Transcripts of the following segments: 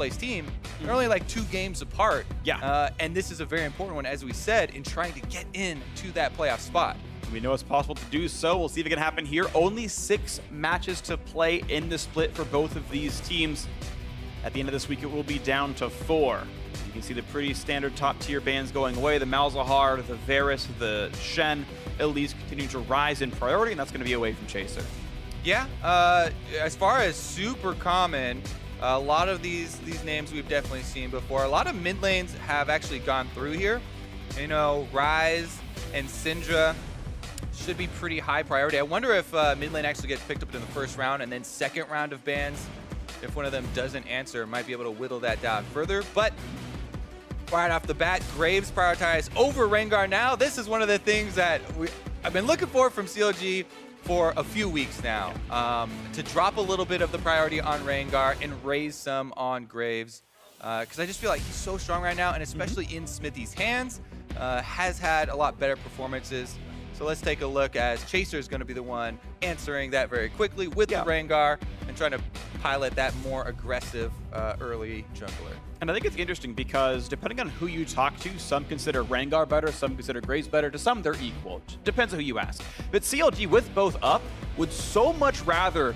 place team, they're only like 2 games apart. Yeah. And this is a very important one, as we said, in trying to get into that playoff spot. We know it's possible to do so. We'll see if it can happen here. Only 6 matches to play in the split for both of these teams. At the end of this week, it will be down to 4. You can see the pretty standard top-tier bans going away. The Malzahar, the Varus, the Shen, Elise continue to rise in priority, and that's going to be away from Chaser. Yeah, as far as super common, a lot of these names we've definitely seen before. A lot of mid lanes have actually gone through here. You know, Ryze and Syndra should be pretty high priority. I wonder if mid lane actually gets picked up in the first round, and then second round of bans, if one of them doesn't answer, might be able to whittle that down further. But right off the bat, Graves prioritized over Rengar now. This is one of the things that I've been looking for from CLG for a few weeks now, to drop a little bit of the priority on Rengar and raise some on Graves, because I just feel like he's so strong right now, and especially in Xmithie's hands, has had a lot better performances. So let's take a look, as Chaser is going to be the one answering that very quickly with the Rengar and trying to pilot that more aggressive early jungler. And I think it's interesting because depending on who you talk to, some consider Rengar better, some consider Graves better, to some they're equal. Depends on who you ask. But CLG, with both up, would so much rather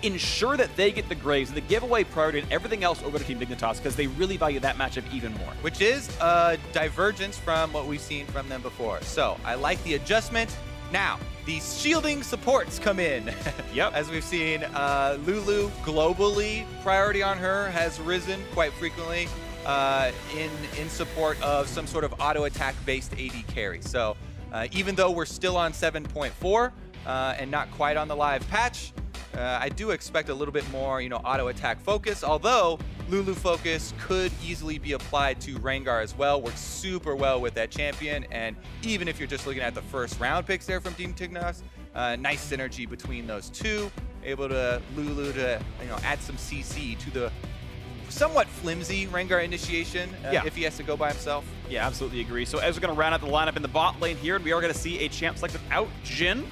ensure that they get the Graves and the giveaway priority and everything else over to Team Dignitas, because they really value that matchup even more. Which is a divergence from what we've seen from them before. So I like the adjustment. Now, these shielding supports come in. Yep. As we've seen, Lulu, globally, priority on her has risen quite frequently in support of some sort of auto attack based AD carry. So even though we're still on 7.4 and not quite on the live patch, I do expect a little bit more, auto attack focus, although Lulu focus could easily be applied to Rengar as well. Works super well with that champion, and even if you're just looking at the first round picks there from Team Dignitas, nice synergy between those two. Able to Lulu to add some CC to the somewhat flimsy Rengar initiation if he has to go by himself. Yeah, absolutely agree. So as we're going to round out the lineup in the bot lane here, and we are going to see a champ select without Jhin.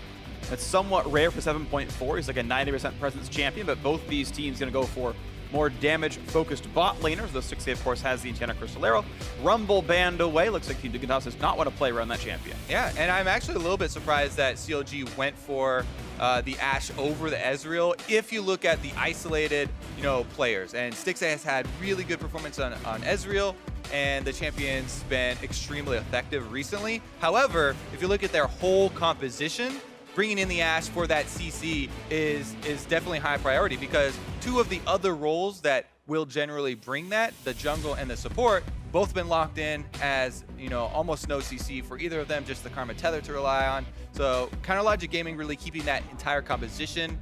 That's somewhat rare for 7.4. He's like a 90% presence champion, but both these teams going to go for more damage-focused bot laners. The Stixxay, of course, has the Enchanter Crystal Arrow. Rumble banned away. Looks like Team Dignitas does not want to play around that champion. Yeah, and I'm actually a little bit surprised that CLG went for the Ashe over the Ezreal. If you look at the isolated, players, and Stixxay has had really good performance on Ezreal, and the champion's been extremely effective recently. However, if you look at their whole composition, bringing in the Ashe for that CC is definitely high priority, because 2 of the other roles that will generally bring that, the jungle and the support, both been locked in as, almost no CC for either of them, just the Karma Tether to rely on. So Counterlogic Gaming really keeping that entire composition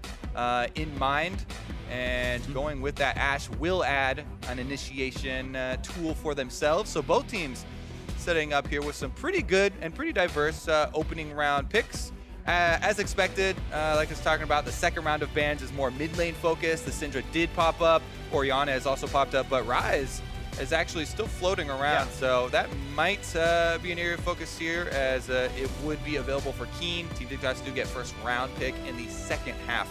in mind, and going with that Ashe will add an initiation tool for themselves. So both teams setting up here with some pretty good and pretty diverse opening round picks. As expected, like I was talking about, the second round of bans is more mid lane focused. The Syndra did pop up. Orianna has also popped up, but Ryze is actually still floating around. Yeah. So that might be an area of focus here, as it would be available for Keane. Team Dignitas do get first round pick in the second half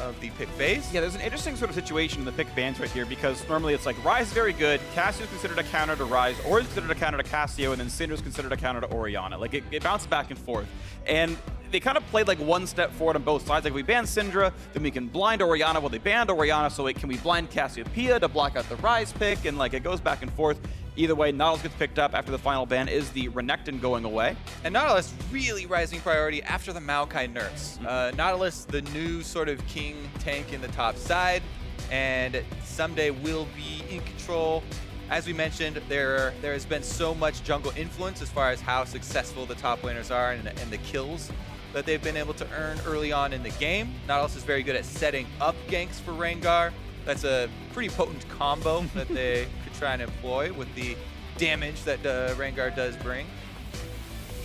of the pick phase. Yeah, there's an interesting sort of situation in the pick bans right here, because normally it's like Ryze is very good, Cassio is considered a counter to Ryze, Ori is considered a counter to Cassio, and then Syndra is considered a counter to Orianna. Like it bounces back and forth. And they kind of played like one step forward on both sides. Like, we ban Syndra, then we can blind Orianna. Well, they banned Orianna, so can we blind Cassiopeia to block out the Ryze pick? And like it goes back and forth. Either way, Nautilus gets picked up after the final ban is the Renekton going away. And Nautilus really rising priority after the Maokai nerfs. Nautilus, the new sort of king tank in the top side, and Ssumday will be in control. As we mentioned, there has been so much jungle influence as far as how successful the top laners are and the kills that they've been able to earn early on in the game. Nautilus is very good at setting up ganks for Rengar. That's a pretty potent combo that they could try and employ with the damage that Rengar does bring.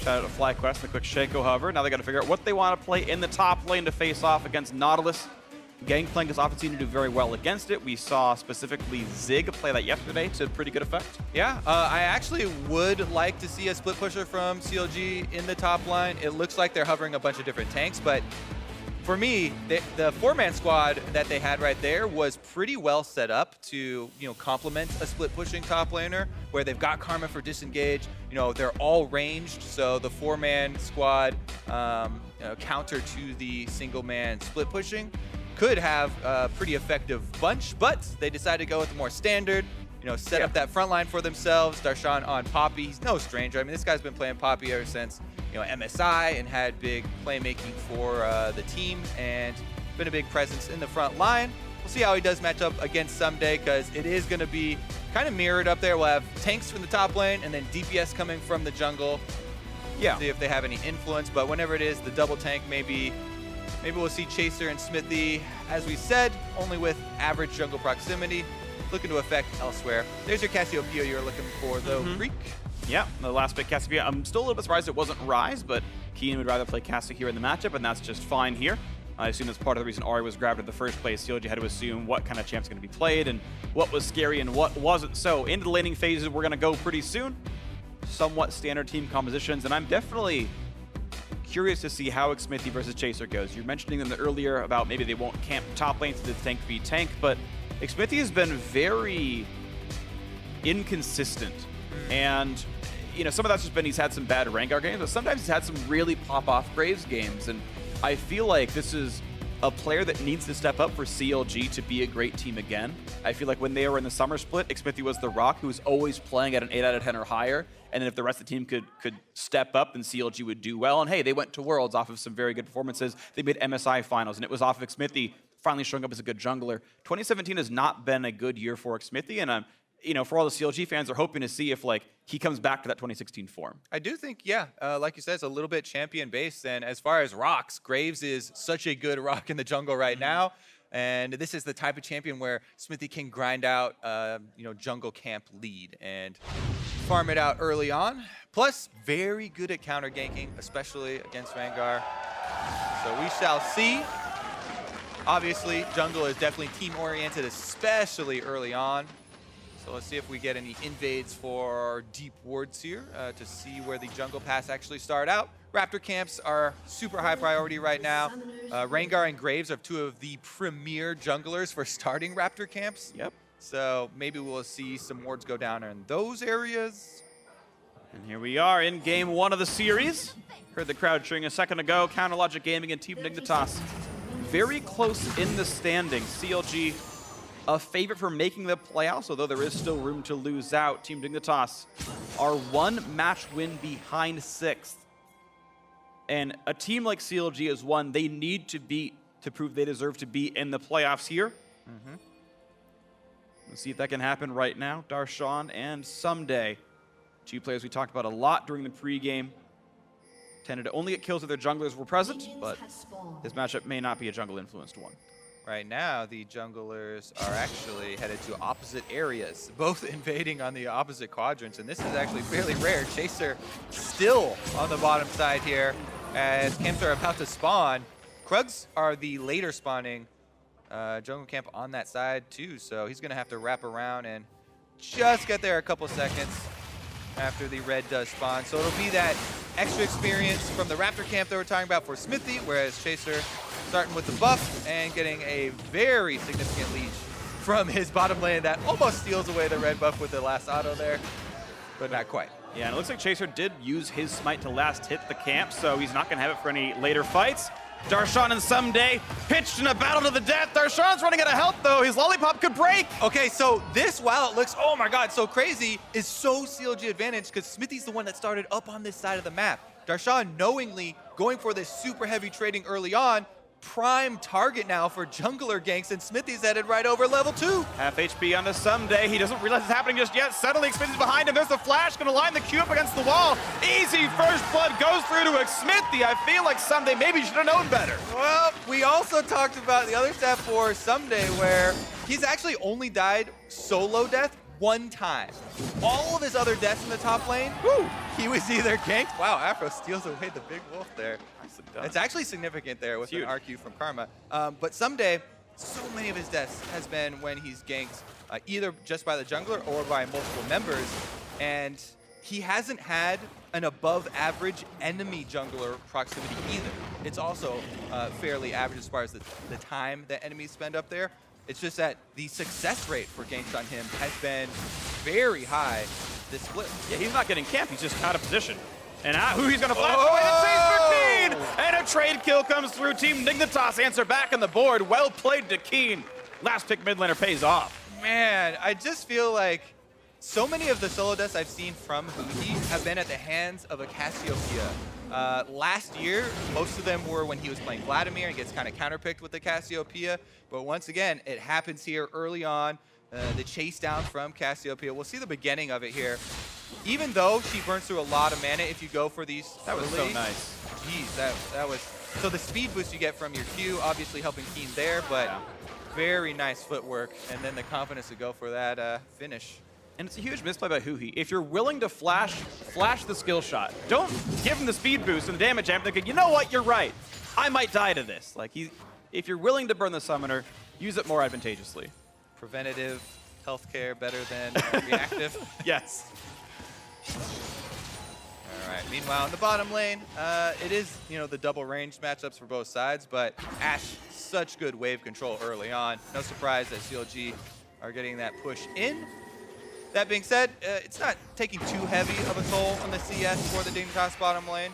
Shout out to FlyQuest, the quick Shaco hover. Now they got to figure out what they want to play in the top lane to face off against Nautilus. Gangplank has often seemed to do very well against it. We saw specifically Zig play that yesterday to pretty good effect. Yeah, I actually would like to see a split pusher from CLG in the top line. It looks like they're hovering a bunch of different tanks, but for me, the four-man squad that they had right there was pretty well set up to, complement a split-pushing top laner, where they've got Karma for disengage. They're all ranged, so the four-man squad counter to the single-man split-pushing could have a pretty effective bunch, but they decided to go with the more standard, set up that front line for themselves. Darshan on Poppy. He's no stranger. I mean, this guy's been playing Poppy ever since, MSI, and had big playmaking for the team, and been a big presence in the front line. We'll see how he does match up against Ssumday, because it is going to be kind of mirrored up there. We'll have tanks from the top lane, and then DPS coming from the jungle. Yeah. See if they have any influence, but whenever it is the double tank, maybe we'll see Chaser and Xmithie, as we said, only with average jungle proximity, looking to affect elsewhere. There's your Cassiopeia you're looking for, though, Phreak. Yeah, the last pick, Cassiopeia. I'm still a little bit surprised it wasn't Ryze, but Keane would rather play Cassie here in the matchup, and that's just fine here. I assume that's part of the reason Ahri was grabbed in the first place. CLG had to assume what kind of champ's going to be played and what was scary and what wasn't. So into the laning phases, we're going to go pretty soon. Somewhat standard team compositions, and I'm definitely curious to see how Xmithie versus Chaser goes. You're mentioning them earlier about maybe they won't camp top lane to the tank v tank, but Xmithie has been very inconsistent. And, some of that's just been he's had some bad Rengar games, but sometimes he's had some really pop-off Graves games. And I feel like this is a player that needs to step up for CLG to be a great team again. I feel like when they were in the summer split, Xmithie was the rock who was always playing at an 8 out of 10 or higher. And then if the rest of the team could step up, then CLG would do well. And hey, they went to Worlds off of some very good performances. They made MSI finals, and it was off of Xmithie finally showing up as a good jungler. 2017 has not been a good year for Xmithie, and for all the CLG fans, are hoping to see if he comes back to that 2016 form. I do think, yeah, like you said, it's a little bit champion-based. And as far as rocks, Graves is such a good rock in the jungle right now. And this is the type of champion where Xmithie can grind out, jungle camp lead and farm it out early on. Plus, very good at counter ganking, especially against Rengar. So we shall see. Obviously, jungle is definitely team-oriented, especially early on. So let's see if we get any invades for deep wards here to see where the jungle paths actually start out. Raptor camps are super high priority right now. Rengar and Graves are two of the premier junglers for starting Raptor camps. Yep. So maybe we'll see some wards go down in those areas. And here we are in game 1 of the series. Heard the crowd cheering a second ago. Counter Logic Gaming and Team Dignitas very close in the standings. CLG a favorite for making the playoffs, although there is still room to lose out. Team Dignitas are 1 match win behind 6th. And a team like CLG is one they need to beat to prove they deserve to be in the playoffs here. Let's see if that can happen right now. Darshan and Ssumday, 2 players we talked about a lot during the pregame. Tended to only get kills if their junglers were present, but this matchup may not be a jungle-influenced one. Right now, the junglers are actually headed to opposite areas, both invading on the opposite quadrants, and this is actually fairly rare. Chaser still on the bottom side here as camps are about to spawn. Krugs are the later spawning jungle camp on that side too, so he's going to have to wrap around and just get there a couple seconds after the red does spawn. So it'll be that extra experience from the Raptor camp that we're talking about for Xmithie, whereas Chaser starting with the buff and getting a very significant lead from his bottom lane that almost steals away the red buff with the last auto there, but not quite. Yeah, and it looks like Chaser did use his smite to last hit the camp, so he's not going to have it for any later fights. Darshan and Ssumday pitched in a battle to the death. Darshan's running out of health, though. His lollipop could break. Okay, so this, while it looks, oh my god, so crazy, is so CLG advantage because Xmithie's the one that started up on this side of the map. Darshan knowingly going for this super heavy trading early on, prime target now for jungler ganks, and Xmithie's headed right over level 2. Half HP on the Ssumday. He doesn't realize it's happening just yet. Suddenly, Xmithie's behind him. There's the flash, gonna line the Q up against the wall. Easy first blood goes through to Xmithie. I feel like Ssumday maybe should have known better. Well, we also talked about the other stat for Ssumday where he's actually only died solo death 1 time. All of his other deaths in the top lane, he was either ganked. Wow, Afro steals away the big wolf there. It's actually significant there with an RQ from Karma. But Ssumday, so many of his deaths has been when he's ganked either just by the jungler or by multiple members. And he hasn't had an above average enemy jungler proximity either. it's also fairly average as far as the time that enemies spend up there. It's just that the success rate for ganks on him has been very high this split. Yeah, he's not getting camped, he's just out of position. And Huhi's gonna flash away the chase for Keane! And a trade kill comes through. Team Dignitas answer back on the board. Well played to Keane. Last pick mid laner pays off. Man, I just feel like so many of the solo deaths I've seen from Huhi have been at the hands of a Cassiopeia. Last year, most of them were when he was playing Vladimir and gets kind of counterpicked with the Cassiopeia. But once again, it happens here early on. The chase down from Cassiopeia. We'll see the beginning of it here. Even though she burns through a lot of mana if you go for these That was early. so nice. Jeez, that was... So the speed boost you get from your Q, obviously helping Keane there, but very nice footwork. And then the confidence to go for that finish. And it's a huge misplay by Huhi. If you're willing to flash the skill shot. Don't give him the speed boost and the damage amp thinking, you know what, you're right. I might die to this. Like, if you're willing to burn the summoner, use it more advantageously. Preventative healthcare better than reactive. Yes. All right. Meanwhile, in the bottom lane, it is, you know, the double range matchups for both sides, but Ashe, such good wave control early on. No surprise that CLG are getting that push in. That being said, it's not taking too heavy of a toll on the CS for the Dignitas bottom lane.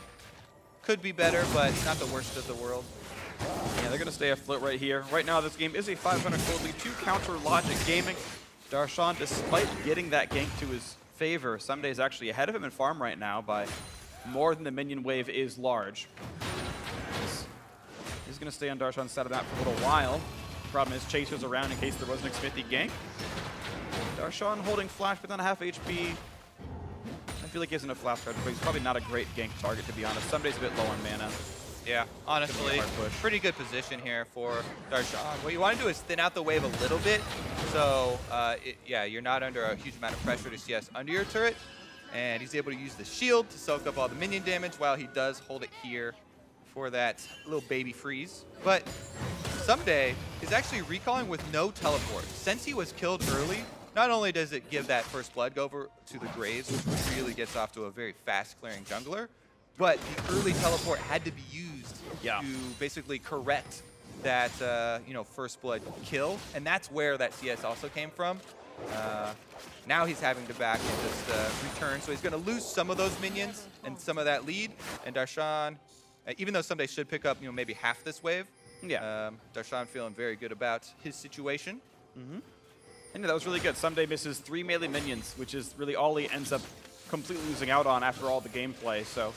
Could be better, but not the worst of the world. Yeah, they're going to stay afloat right here. Right now, this game is a 500 gold lead to counter Logic Gaming. Darshan, despite getting that gank to his favor, Ssumday is actually ahead of him in farm right now by more than the minion wave is large. He's going to stay on Darshan's side of that for a little while. Problem is, Chaser's around in case there was an Xmithie gank. Darshan holding flash within a half HP. I feel like he has enough flash card, but he's probably not a great gank target, to be honest. Somebody's a bit low on mana. Yeah, honestly, pretty good position here for Darshan. What you want to do is thin out the wave a little bit, so yeah, you're not under a huge amount of pressure to CS under your turret, and he's able to use the shield to soak up all the minion damage while he does hold it here for that little baby freeze. But Ssumday is actually recalling with no teleport. Since he was killed early, not only does it give that first blood go over to the graves, which really gets off to a very fast clearing jungler, but the early teleport had to be used to basically correct that you know, first blood kill, and that's where that CS also came from. Now he's having to back and just return, so he's going to lose some of those minions and some of that lead. And Darshan, even though Ssumday should pick up, you know, maybe half this wave, Darshan feeling very good about his situation. And that was really good. Ssumday misses 3 melee minions, which is really all he ends up completely losing out on after all the gameplay. So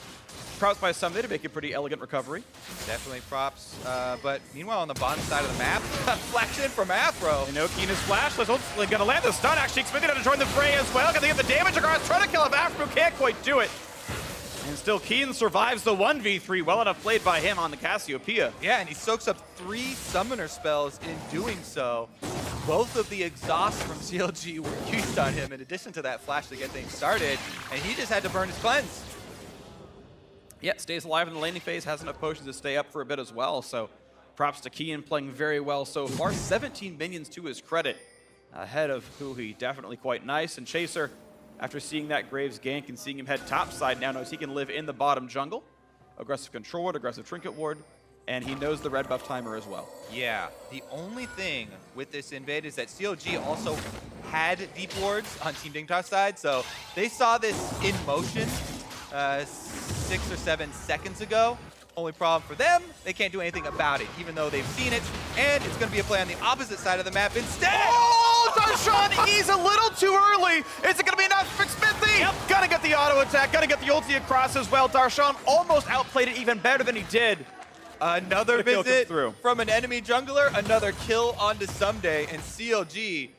props by Ssumday to make a pretty elegant recovery. Definitely props. But meanwhile, on the bottom side of the map, flexion from Aphromoo. You know, Keane is flash. Let's hopefully gonna land the stun. Actually, Xmithie to join the fray as well. Gonna get the damage across. Trying to kill him. Aphromoo can't quite do it. And still, Keane survives the 1v3. Well enough played by him on the Cassiopeia. Yeah, and he soaks up 3 summoner spells in doing so. Both of the exhausts from CLG were used on him in addition to that flash to get things started, and he just had to burn his cleanse. Yeah, stays alive in the laning phase, has enough potions to stay up for a bit as well, so props to Keane playing very well so far. 17 minions to his credit, ahead of Huhi. Definitely quite nice, and Chaser, after seeing that Graves gank and seeing him head topside, now knows he can live in the bottom jungle. Aggressive control ward, aggressive trinket ward, and he knows the red buff timer as well. Yeah, the only thing with this invade is that CLG also had deep wards on Team Dignitas side, so they saw this in motion 6 or 7 seconds ago. Only problem for them, they can't do anything about it, even though they've seen it, and it's going to be a play on the opposite side of the map instead. Oh, Darshan, he's a little too early. Is it going to be enough for Xmithie? Yep, gotta get the auto attack, gotta get the ulti across as well. Darshan almost outplayed it even better than he did. Another visit from an enemy jungler, another kill onto Ssumday, and CLG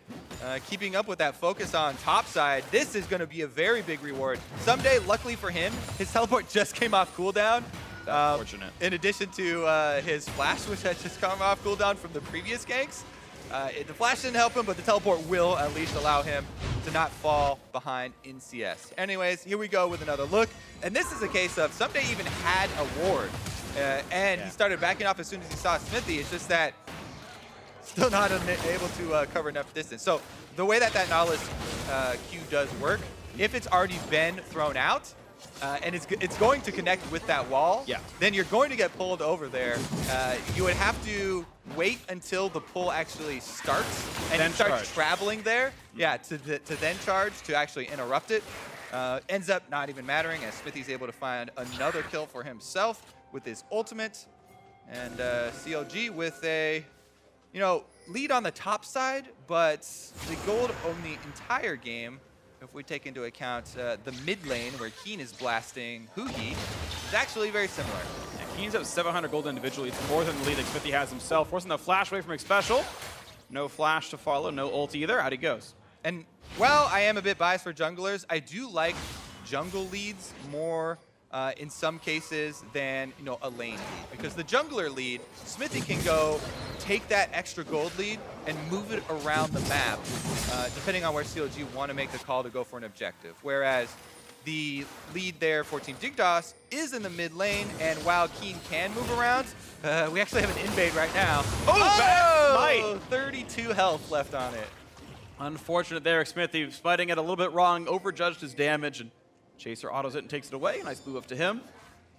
keeping up with that focus on top side. This is going to be a very big reward. Ssumday, luckily for him, his teleport just came off cooldown. That's fortunate. In addition to his flash, which had just come off cooldown from the previous ganks. The flash didn't help him, but the teleport will at least allow him to not fall behind in CS. Anyways, here we go with another look. And this is a case of Ssumday even had a ward. And he started backing off as soon as he saw Xmithie. It's just that still not able to cover enough distance. So the way that Nautilus Q does work, if it's already been thrown out, and it's going to connect with that wall, then you're going to get pulled over there. You would have to wait until the pull actually starts and then start traveling there, to then charge to actually interrupt it. Ends up not even mattering as Xmithie's able to find another kill for himself with his ultimate. And CLG with a, lead on the top side, but the gold on the entire game, if we take into account the mid lane where Keane is blasting Huhi, is actually very similar. Yeah, Keane's at 700 gold individually. It's more than the lead Xmithie has himself. Forcing the flash away from Xpecial. No flash to follow, no ult either. Out he goes. And while I am a bit biased for junglers, I do like jungle leads more in some cases than a lane lead, because the jungler lead, Xmithie can go take that extra gold lead and move it around the map, depending on where CLG want to make the call to go for an objective. Whereas the lead there for Team Dignitas is in the mid lane, and while Keane can move around, we actually have an invade right now. Oh, 32 health left on it. Unfortunate there, Xmithie fighting it a little bit wrong, overjudged his damage, and Chaser autos it and takes it away. Nice move up to him.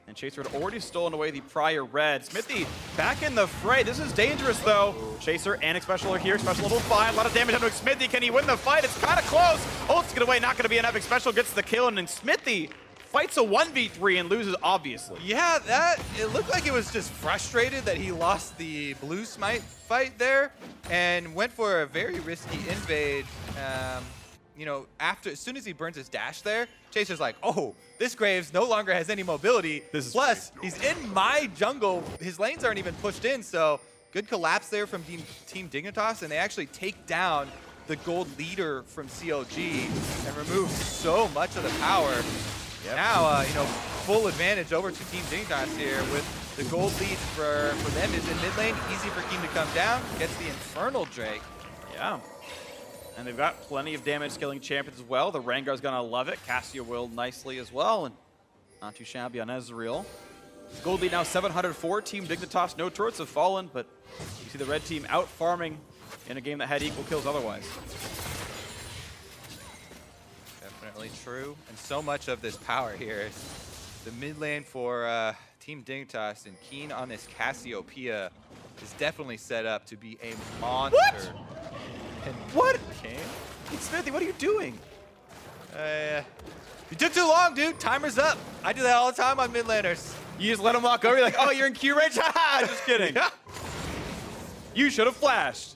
And Chaser had already stolen away the prior red. Xmithie back in the fray. This is dangerous, though. Chaser and Xpecial are here. Xpecial level 5. A lot of damage onto Xmithie. Can he win the fight? It's kind of close. Ult's get away. Not going to be enough. Xpecial gets the kill, and then Xmithie fights a 1v3 and loses, obviously. Yeah, it looked like it was just frustrated that he lost the blue smite fight there and went for a very risky invade. As soon as he burns his dash there, Chaser's like, oh, this Graves no longer has any mobility. Plus, he's in my jungle. His lanes aren't even pushed in, so good collapse there from Team Dignitas, and they actually take down the gold leader from CLG and remove so much of the power. Yep. Now, full advantage over to Team Dignitas here with the gold lead for them is in mid lane. Easy for Keane to come down. Gets the Infernal Drake. Yeah. And they've got plenty of damage scaling champions as well. The Rengar's gonna love it. Cassiopeia will nicely as well, and not too shabby on Ezreal. Gold lead now 704. Team Dignitas, no turrets have fallen, but you see the red team out farming in a game that had equal kills otherwise. Definitely true. And so much of this power here is the mid lane for Team Dignitas, and Keane on this Cassiopeia is definitely set up to be a monster. What? Xmithie, what are you doing? You took too long, dude. Timer's up. I do that all the time on mid laners. You just let him walk over. You're like, oh, you're in Q range? Haha, just kidding. Yeah. You should have flashed.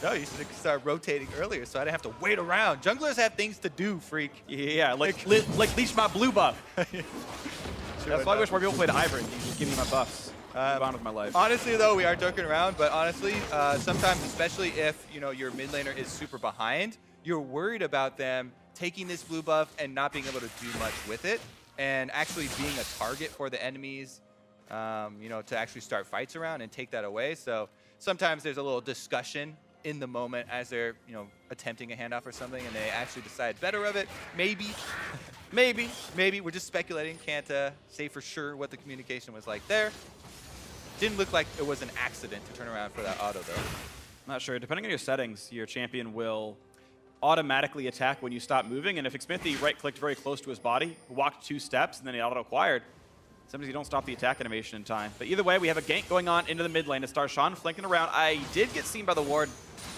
No, you should have started rotating earlier so I didn't have to wait around. Junglers have things to do, Phreak. Yeah, like leash my blue buff. That's why I wish more people played Ivern. You just give me my buffs. Move on with my life. Honestly, though, we are joking around, but honestly, sometimes, especially if your mid laner is super behind, you're worried about them taking this blue buff and not being able to do much with it, and actually being a target for the enemies, to actually start fights around and take that away. So sometimes there's a little discussion in the moment as they're, attempting a handoff or something, and they actually decide better of it. Maybe. Maybe. We're just speculating. Can't say for sure what the communication was like there. Didn't look like it was an accident to turn around for that auto, though. Not sure. Depending on your settings, your champion will automatically attack when you stop moving. And if Xmithie right-clicked very close to his body, walked 2 steps, and then he auto-acquired, sometimes you don't stop the attack animation in time. But either way, we have a gank going on into the mid lane. It's Darshan flanking around. I did get seen by the ward.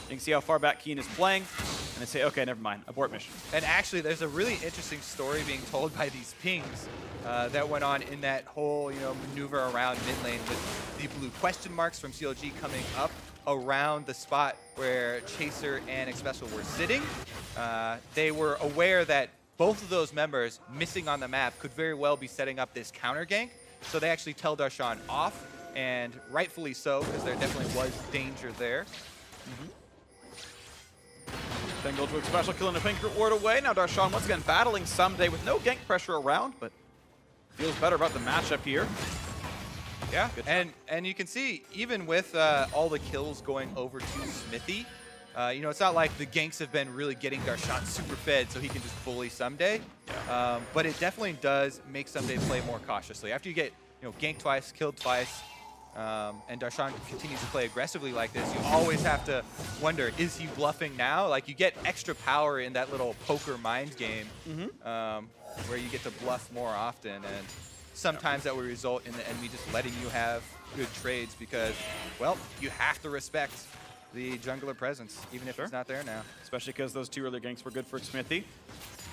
You can see how far back Keane is playing. And they say, okay, never mind, abort mission. And actually, there's a really interesting story being told by these pings that went on in that whole, maneuver around mid lane with the blue question marks from CLG coming up around the spot where Chaser and Xpecial were sitting. They were aware that both of those members missing on the map could very well be setting up this counter gank. So they actually tell Darshan off, and rightfully so, because there definitely was danger there. Bengal to Xpecial, killing a pink ward away. Now Darshan once again battling Ssumday with no gank pressure around, but feels better about the matchup here. Yeah, and you can see, even with all the kills going over to Xmithie, it's not like the ganks have been really getting Darshan super fed so he can just bully Ssumday. Yeah. But it definitely does make Ssumday play more cautiously. After you get ganked twice, killed twice, and Darshan continues to play aggressively like this, you always have to wonder, is he bluffing now? Like, you get extra power in that little poker mind game. where you get to bluff more often, and sometimes that will result in the enemy just letting you have good trades because, well, you have to respect the jungler presence, even if it's not there now. Especially because those 2 early ganks were good for Xmithie.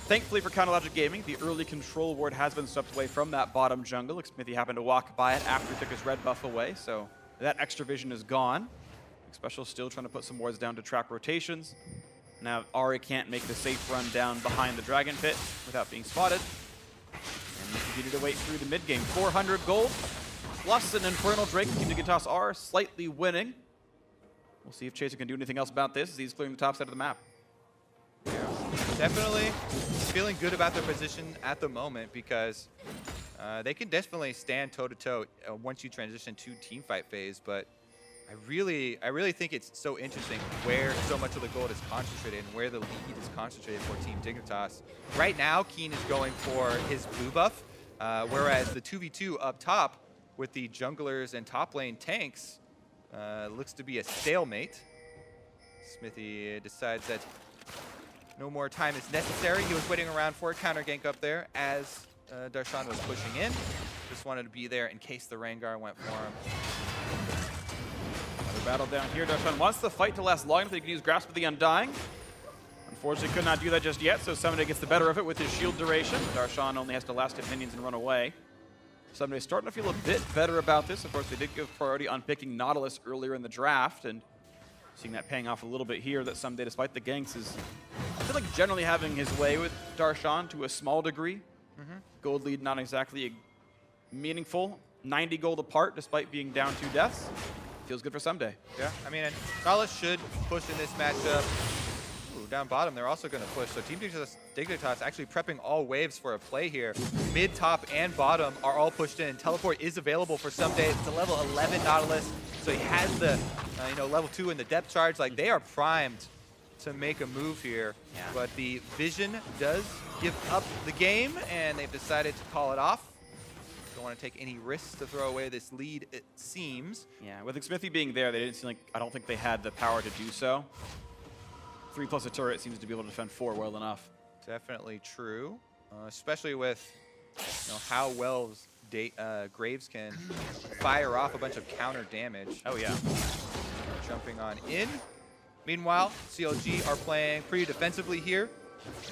Thankfully for Counterlogic Gaming, the early control ward has been swept away from that bottom jungle. Xmithie happened to walk by it after he took his red buff away, so that extra vision is gone. Xpecial still trying to put some wards down to trap rotations. Now Ahri can't make the safe run down behind the Dragon Pit without being spotted. And he continued to wait through the mid game. 400 gold, plus an Infernal Drake. Team Dignitas are slightly winning. We'll see if Chaser can do anything else about this as he's clearing the top side of the map. Yeah, definitely feeling good about their position at the moment because they can definitely stand toe-to-toe once you transition to teamfight phase, but I really think it's so interesting where so much of the gold is concentrated and where the lead is concentrated for Team Dignitas. Right now, Keane is going for his blue buff, whereas the 2v2 up top with the junglers and top lane tanks looks to be a stalemate. Xmithie decides that no more time is necessary. He was waiting around for a counter gank up there as Darshan was pushing in. Just wanted to be there in case the Rengar went for him. Another battle down here. Darshan wants the fight to last long enough that he can use Grasp of the Undying. Unfortunately, could not do that just yet, so Ssumday gets the better of it with his shield duration. Darshan only has to last hit minions and run away. Ssumday starting to feel a bit better about this. Of course, they did give priority on picking Nautilus earlier in the draft, and seeing that paying off a little bit here, that Ssumday, despite the ganks, is, I feel like, generally having his way with Darshan to a small degree. Gold lead not exactly meaningful. 90 gold apart, despite being down 2 deaths. Feels good for Ssumday. Yeah, I mean, Nautilus should push in this matchup. Ooh, down bottom, they're also going to push. So Team Dignitas actually prepping all waves for a play here. Mid, top, and bottom are all pushed in. Teleport is available for Ssumday. It's a level 11 Nautilus. So he has the, level 2 in the depth charge. Like, they are primed to make a move here. Yeah. But the vision does give up the game, and they've decided to call it off. Don't want to take any risks to throw away this lead, it seems. Yeah, with Xmithie being there, they didn't seem like, I don't think they had the power to do so. 3 plus a turret seems to be able to defend 4 well enough. Definitely true, especially with how well Graves can fire off a bunch of counter damage. Oh yeah. Jumping on in. Meanwhile, CLG are playing pretty defensively here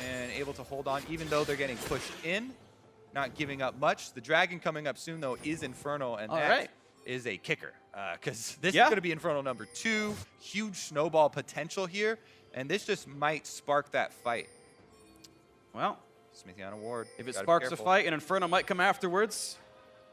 and able to hold on even though they're getting pushed in, not giving up much. The dragon coming up soon though is Infernal, and that is a kicker because this is going to be Infernal number 2. Huge snowball potential here, and this just might spark that fight. Well, Xmithie on a ward. If it sparks a fight, an Inferno might come afterwards.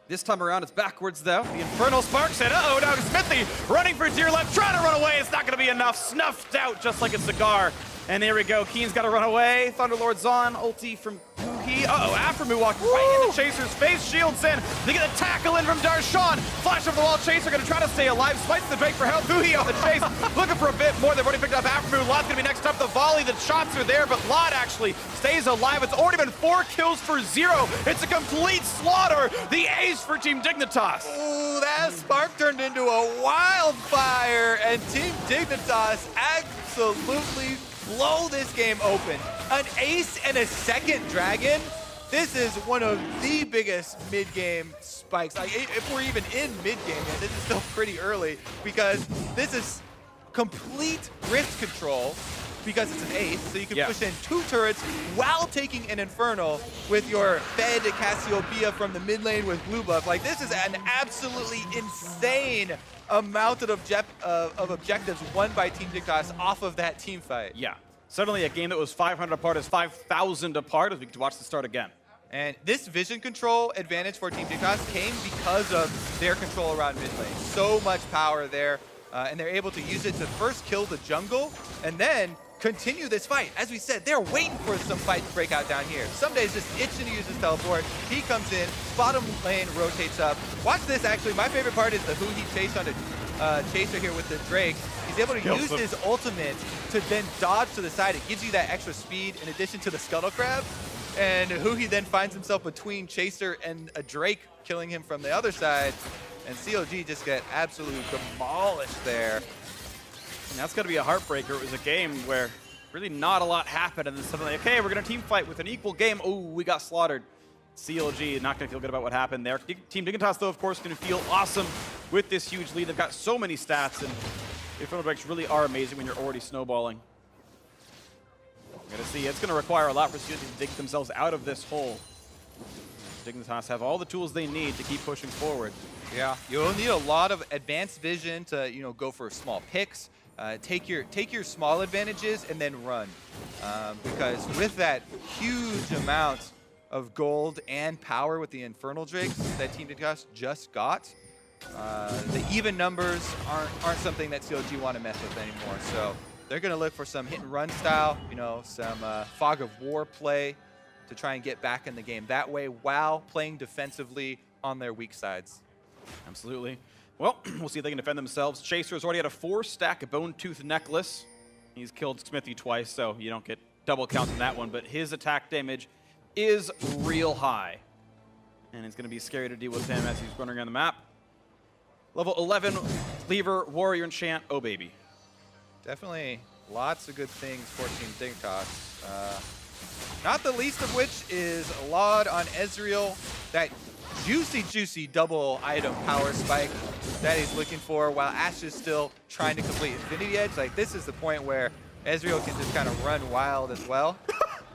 This time around, it's backwards, though. The Infernal sparks it. Uh-oh, now Xmithie running for dear life, trying to run away. It's not going to be enough. Snuffed out just like a cigar. And there we go. Keane's got to run away. Thunderlord's on. Ulti from Huhi. Uh-oh, Aphromoo walking right into Chaser's face. Shields in. They get a tackle in from Darshan. Flash over the wall. Chaser going to try to stay alive. Spites the Drake for help. Huhi on the chase. Looking for a bit more. They've already picked up Aphromoo. Lot's going to be next up. The volley. The shots are there, but Lot actually stays alive. It's already been 4 kills for 0. It's a complete slaughter. The ace for Team Dignitas. Ooh, that spark turned into a wildfire, and Team Dignitas absolutely blow this game open. An ace and a second dragon. This is one of the biggest mid-game spikes. Like, if we're even in mid-game yet, this is still pretty early because this is complete rift control because it's an ace, so you can push in 2 turrets while taking an Infernal with your fed Cassiopeia from the mid lane with blue buff. Like, this is an absolutely insane amount of objectives won by Team Dignitas off of that team fight. Yeah. Suddenly a game that was 500 apart is 5,000 apart as we watch the start again. And this vision control advantage for Team Dignitas came because of their control around mid lane. So much power there, and they're able to use it to first kill the jungle and then continue this fight. As we said, they're waiting for some fight to break out down here. Ssumday's just itching to use his teleport. He comes in, bottom lane rotates up. Watch this, actually. My favorite part is the Huhi chase on a Chaser here with the Drake. He's able to use his ultimate to then dodge to the side. It gives you that extra speed in addition to the Scuttle Crab. And Huhi then finds himself between Chaser and a Drake, killing him from the other side. And CLG just get absolutely demolished there. And that's going to be a heartbreaker. It was a game where really not a lot happened, and then suddenly, okay, we're going to team fight with an equal game. Oh, we got slaughtered. CLG not going to feel good about what happened there. Team Dignitas, though, of course, going to feel awesome with this huge lead. They've got so many stats, and the Inferno breaks really are amazing when you're already snowballing. We're going to see. It's going to require a lot for CLG to dig themselves out of this hole. Dignitas have all the tools they need to keep pushing forward. Yeah, you'll need a lot of advanced vision to go for small picks. Take your small advantages and then run, because with that huge amount of gold and power with the Infernal Drakes that Team Dignitas just got, the even numbers aren't something that CLG want to mess with anymore. So they're going to look for some hit and run style, some fog of war play to try and get back in the game that way while playing defensively on their weak sides. Absolutely. Well, we'll see if they can defend themselves. Chaser's already had a 4-stack Bone Tooth Necklace. He's killed Xmithie twice, so you don't get double counts on that one, but his attack damage is real high. And it's going to be scary to deal with him as he's running around the map. Level 11, Cleaver, Warrior Enchant, oh baby. Definitely lots of good things for Team Dignitas. Not the least of which is a lot on Ezreal. That juicy double item power spike that he's looking for, while Ashe is still trying to complete Infinity Edge. Like, this is the point where Ezreal can just kind of run wild as well.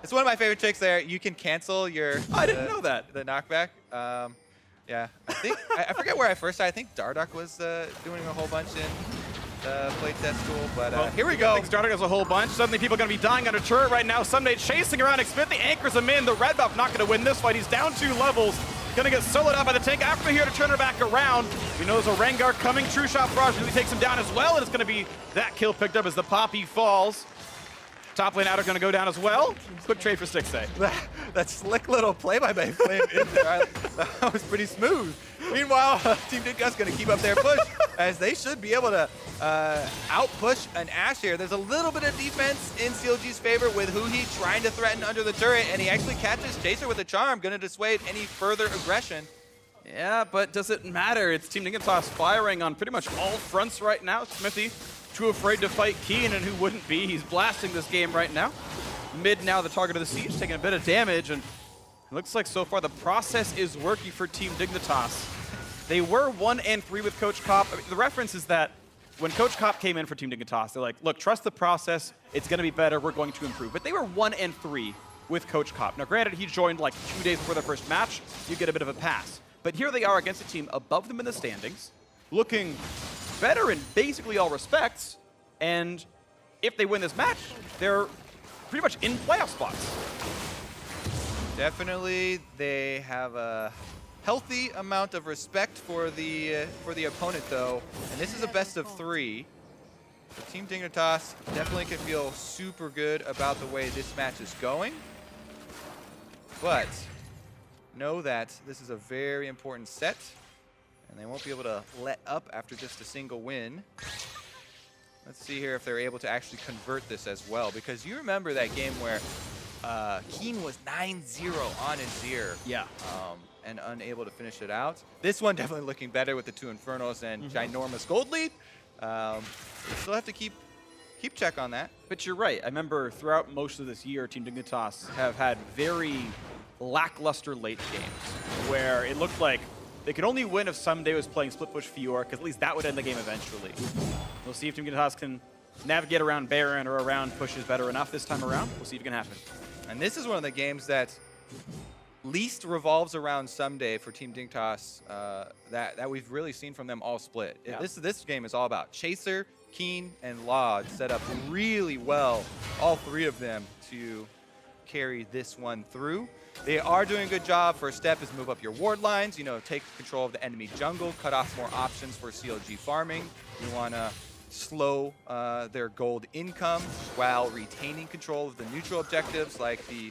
It's one of my favorite tricks there. You can cancel your... I didn't know that. The knockback. Yeah, I think... I forget where I first started. I think Dardoch was doing a whole bunch in the playtest tool, but well, here we go. I think Dardoch has a whole bunch. Suddenly people are going to be dying under turret right now. Ssumday chasing around Xmithie, anchors him in. The red buff not going to win this fight. He's down 2 levels. Going to get soloed out by the tank. Aphromoo here to turn her back around. We know there's a Rengar coming. True Shot Barrage really takes him down as well, and it's going to be that kill picked up as the Poppy falls. Top lane outer going to go down as well. Quick trade for Stixxay. That slick little play by Flame in there. That was pretty smooth. Meanwhile, Team Dignitas going to keep up their push as they should be able to out-push an Ashe here. There's a little bit of defense in CLG's favor with Huhi trying to threaten under the turret, and he actually catches Chaser with a charm, going to dissuade any further aggression. Yeah, but does it matter? It's Team Dignitas firing on pretty much all fronts right now. Xmithie too afraid to fight Keane, and who wouldn't be? He's blasting this game right now. Mid now the target of the siege, taking a bit of damage, and it looks like so far the process is working for Team Dignitas. They were 1-3 with Coach Kopp. I mean, the reference is that when Coach Kopp came in for Team Dignitas, they're like, look, trust the process. It's going to be better. We're going to improve. But they were 1-3 with Coach Kopp. Now, granted, he joined like 2 days before their first match. You get a bit of a pass. But here they are against a team above them in the standings, looking better in basically all respects. And if they win this match, they're pretty much in playoff spots. Definitely, they have a healthy amount of respect for the opponent, though, and this is a best of 3. So Team Dignitas definitely can feel super good about the way this match is going, but know that this is a very important set, and they won't be able to let up after just a single win. Let's see here if they're able to actually convert this as well, because you remember that game where Keane was 9-0 on Azir. Yeah. And unable to finish it out. This one definitely looking better with the 2 Infernos and ginormous gold lead. We still have to keep check on that. But you're right. I remember throughout most of this year, Team Dignitas have had very lackluster late games where it looked like they could only win if Ssumday was playing split push Fiora, because at least that would end the game eventually. We'll see if Team Dignitas can navigate around Baron or around pushes better enough this time around. We'll see if it can happen. And this is one of the games that least revolves around Ssumday for Team Dignitas that we've really seen from them all split. Yeah. This game is all about Chaser, Keane, and Lod set up really well, all 3 of them, to carry this one through. They are doing a good job. First step is move up your ward lines, take control of the enemy jungle, cut off more options for CLG farming. You want to slow their gold income while retaining control of the neutral objectives like the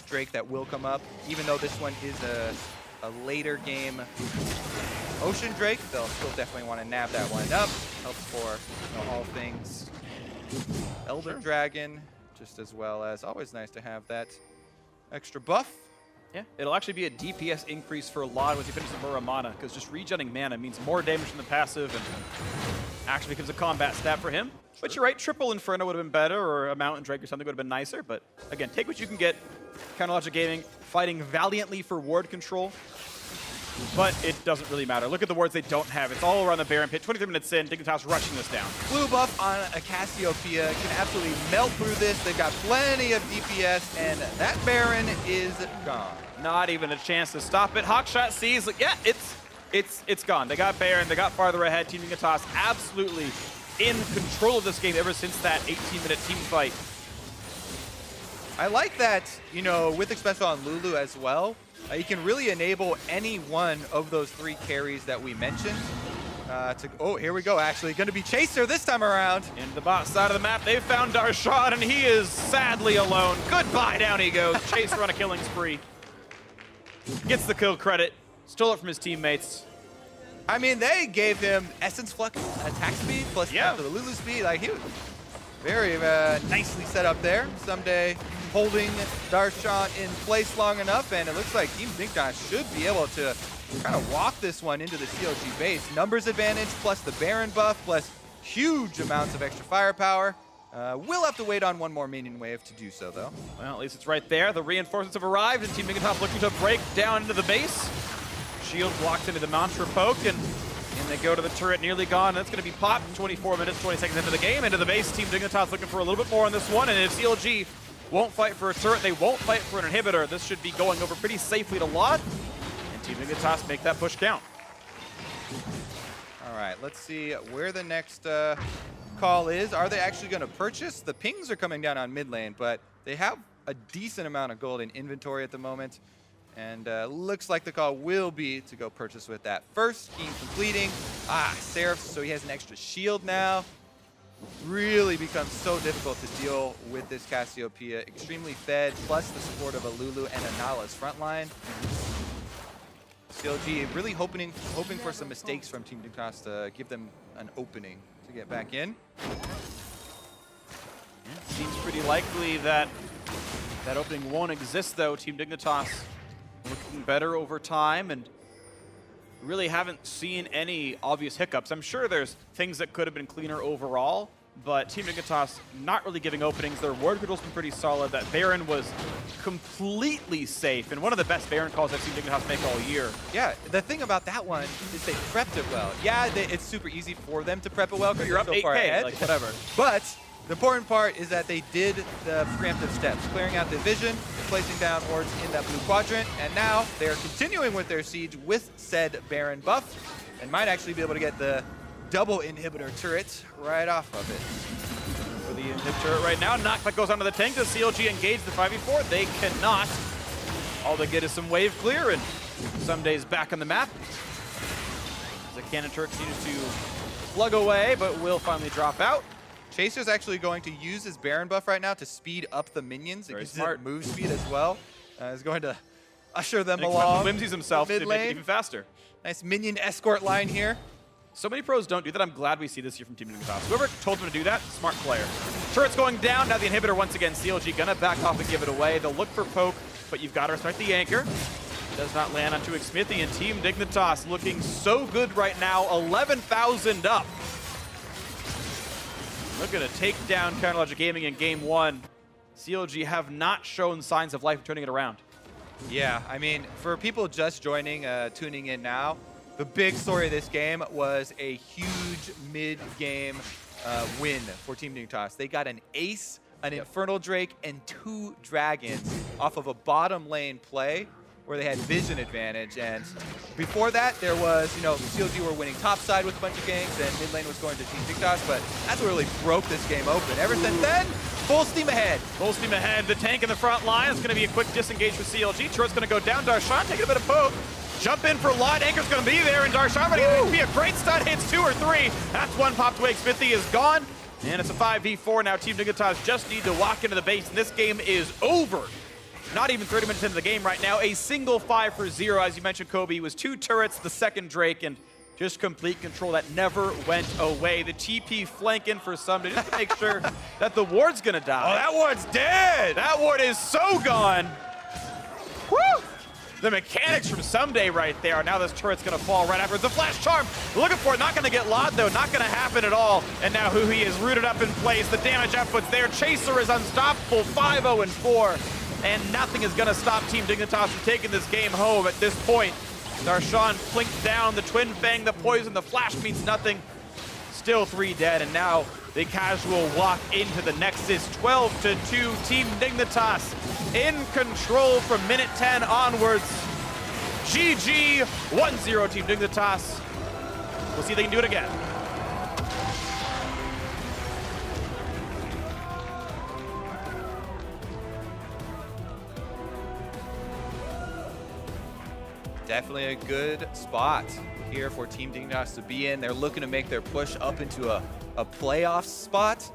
Drake that will come up. Even though this one is a later game Ocean Drake, they'll still definitely want to nab that one up. Helps for all things Elder Dragon, just as well as always nice to have that extra buff. Yeah, it'll actually be a DPS increase for Lod once he finishes the Mura mana, because just regenning mana means more damage from the passive, and actually becomes a combat stat for him. But you're right, triple Inferno would have been better, or a Mountain Drake or something would have been nicer. But again, take what you can get. Logic Gaming fighting valiantly for ward control. But it doesn't really matter. Look at the wards they don't have. It's all around the Baron pit. 23 minutes in, Dignitas rushing this down. Blue buff on a Cassiopeia can absolutely melt through this. They've got plenty of DPS, and that Baron is gone. Not even a chance to stop it. Hawkshot sees, like, yeah, it's gone. They got Baron, they got farther ahead. Team Dignitas absolutely in control of this game ever since that 18-minute team fight. I like that, you know, with Xpecial on Lulu as well, you can really enable any one of those 3 carries that we mentioned. Oh, here we go, actually. Going to be Chaser this time around. In the bot side of the map, they've found Darshan, and he is sadly alone. Goodbye, down he goes. Chaser on a killing spree. Gets the kill credit. Stole it from his teammates. I mean, they gave him Essence Flux attack speed plus half of the Lulu speed. Like, he was very nicely set up there. Ssumday holding Darshan in place long enough, and it looks like Team Dignitas should be able to kind of walk this one into the CLG base. Numbers advantage plus the Baron buff plus huge amounts of extra firepower. We'll have to wait on one more minion wave to do so, though. Well, at least it's right there. The reinforcements have arrived, and Team Dignitas looking to break down into the base. Shield blocked into the Mantra poke, and they go to the turret, nearly gone. That's going to be popped 24 minutes, 20 seconds into the game. Into the base, Team Dignitas looking for a little bit more on this one, and if CLG won't fight for a turret, they won't fight for an inhibitor. This should be going over pretty safely to Lot, and Team Dignitas make that push count. All right, let's see where the next call is. Are they actually going to purchase? The pings are coming down on mid lane, but they have a decent amount of gold in inventory at the moment. And looks like the call will be to go purchase with that first. Keane completing. Seraph, so he has an extra shield now. Really becomes so difficult to deal with this Cassiopeia. Extremely fed, plus the support of a Lulu and a NALCS frontline. CLG really hoping for some mistakes from Team Dignitas to give them an opening to get back in. It seems pretty likely that that opening won't exist, though. Team Dignitas looking better over time, and really haven't seen any obvious hiccups. I'm sure there's things that could have been cleaner overall, but Team Dignitas not really giving openings. Their ward control's been pretty solid. That Baron was completely safe, and one of the best Baron calls I've seen Dignitas make all year. Yeah, the thing about that one is they prepped it well. Yeah, it's super easy for them to prep it well because you're up so 8K, far ahead. like whatever. But the important part is that they did the preemptive steps, clearing out the vision, placing down wards in that blue quadrant, and now they're continuing with their siege with said Baron buff, and might actually be able to get the double inhibitor turret right off of it. For the inhib turret right now, knockback goes onto the tank. Does CLG engage the 5v4? They cannot. All they get is some wave clear, and Ssumday's back on the map. The cannon turret continues to plug away, but will finally drop out. Chaser's actually going to use his Baron buff right now to speed up the minions. It gives smart. it move speed as well. Is going to usher them along. Whimsies himself to make it even faster. Nice minion escort line here. So many pros don't do that. I'm glad we see this here from Team Dignitas. Whoever told them to do that, smart player. Turret's going down. Now the inhibitor once again. CLG gonna back off and give it away. They'll look for poke, but you've got to respect the anchor. Does not land onto Xmithie, and Team Dignitas looking so good right now. 11,000 up. Looking to take down Logic Gaming in game 1. CLG have not shown signs of life turning it around. Yeah, I mean, for people just joining, tuning in now, the big story of this game was a huge mid-game win for Team Dignitas. They got an ace, an Infernal Drake, and 2 dragons off of a bottom lane play where they had vision advantage. And before that, there was, you know, CLG were winning top side with a bunch of ganks, and mid lane was going to Team Dignitas, but that's what really broke this game open. Ever since then, full steam ahead. Full steam ahead. The tank in the front line is going to be a quick disengage for CLG. Turret's going to go down. Darshan taking a bit of poke. Jump in for Lot. Anchor's going to be there, and Darshan going to be a great stun. Hits 2 or 3. That's one popped away. Xmithie is gone, and it's a 5v4 now. Team Dignitas just need to walk into the base, and this game is over. Not even 30 minutes into the game right now. A single 5 for 0, as you mentioned, Kobe. It was 2 turrets, the second Drake, and just complete control that never went away. The TP flanking for Ssumday just to make sure that the ward's going to die. Oh, that ward's dead! That ward is so gone. Woo! the mechanics from Ssumday right there. Now this turret's going to fall right afterwards. The flash charm, looking for it, not going to get lot though, not going to happen at all. And now Huhi is rooted up in place. The damage output's there. Chaser is unstoppable, 5-0-4. And nothing is going to stop Team Dignitas from taking this game home at this point. Darshan plinked down the Twin Fang, the poison, the flash means nothing. Still 3 dead, and now the casual walk into the Nexus. 12-2, Team Dignitas in control from minute 10 onwards. GG, 1-0 Team Dignitas. We'll see if they can do it again. Definitely a good spot here for Team Dignitas to be in. They're looking to make their push up into a playoff spot.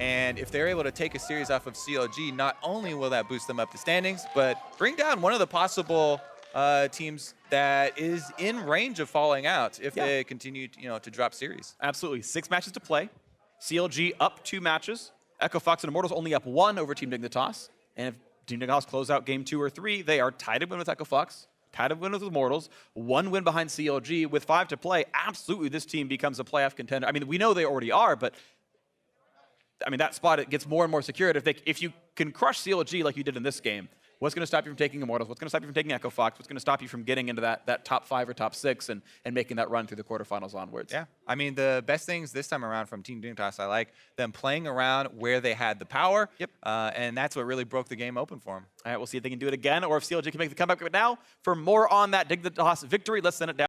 And if they're able to take a series off of CLG, not only will that boost them up the standings, but bring down one of the possible teams that is in range of falling out if they continue to drop series. Absolutely. 6 matches to play. CLG up 2 matches. Echo Fox and Immortals only up 1 over Team Dignitas. And if Team Dignitas close out game 2 or 3, they are tied in win with Echo Fox. Tied of win with Immortals, 1 win behind CLG with 5 to play. Absolutely, this team becomes a playoff contender. I mean, we know they already are, but I mean that spot it gets more and more secured. If you can crush CLG like you did in this game, what's going to stop you from taking Immortals? What's going to stop you from taking Echo Fox? What's going to stop you from getting into that top 5 or top 6 and making that run through the quarterfinals onwards? Yeah, I mean the best things this time around from Team Dignitas, I like them playing around where they had the power. Yep. And that's what really broke the game open for them. All right, we'll see if they can do it again or if CLG can make the comeback. But now, for more on that Dignitas victory, let's send it down.